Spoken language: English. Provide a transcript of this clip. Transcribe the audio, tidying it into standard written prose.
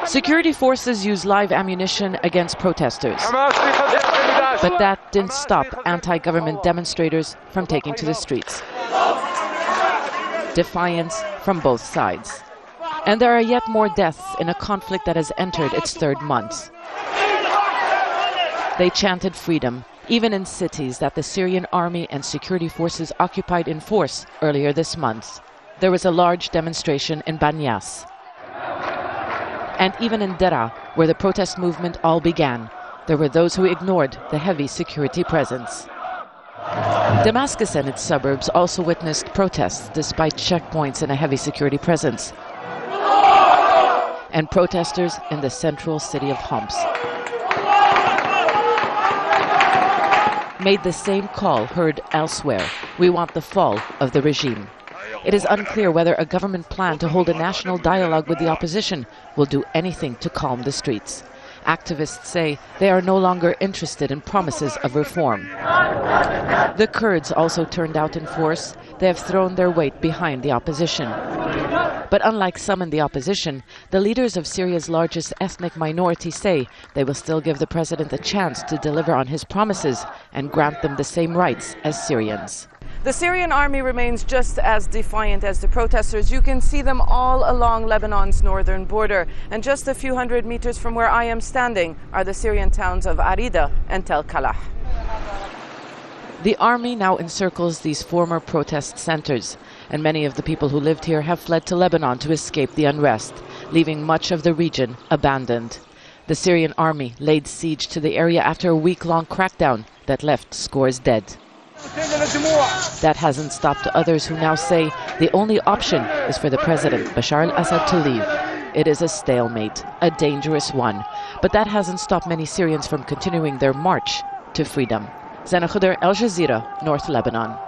Security forces use live ammunition against protesters. But that didn't stop anti-government demonstrators from taking to the streets. Defiance from both sides. And there are yet more deaths in a conflict that has entered its third month. They chanted freedom, even in cities that the Syrian army and security forces occupied in force earlier this month. There was a large demonstration in Banyas. And even in Dera, where the protest movement all began, there were those who ignored the heavy security presence. Damascus and its suburbs also witnessed protests despite checkpoints and a heavy security presence. And protesters in the central city of Homs made the same call heard elsewhere. We want the fall of the regime. It is unclear whether a government plan to hold a national dialogue with the opposition will do anything to calm the streets. Activists say they are no longer interested in promises of reform. The Kurds also turned out in force. They have thrown their weight behind the opposition. But unlike some in the opposition, the leaders of Syria's largest ethnic minority say they will still give the president a chance to deliver on his promises and grant them the same rights as Syrians. The Syrian army remains just as defiant as the protesters. You can see them all along Lebanon's northern border. And just a few hundred meters from where I am standing are the Syrian towns of Arida and Tel Kalah. The army now encircles these former protest centers, and many of the people who lived here have fled to Lebanon to escape the unrest, leaving much of the region abandoned. The Syrian army laid siege to the area after a week-long crackdown that left scores dead. That hasn't stopped others who now say the only option is for the president, Bashar al-Assad, to leave. It is a stalemate, a dangerous one, but that hasn't stopped many Syrians from continuing their march to freedom. Zeina, Khodr, Al Jazeera, North Lebanon.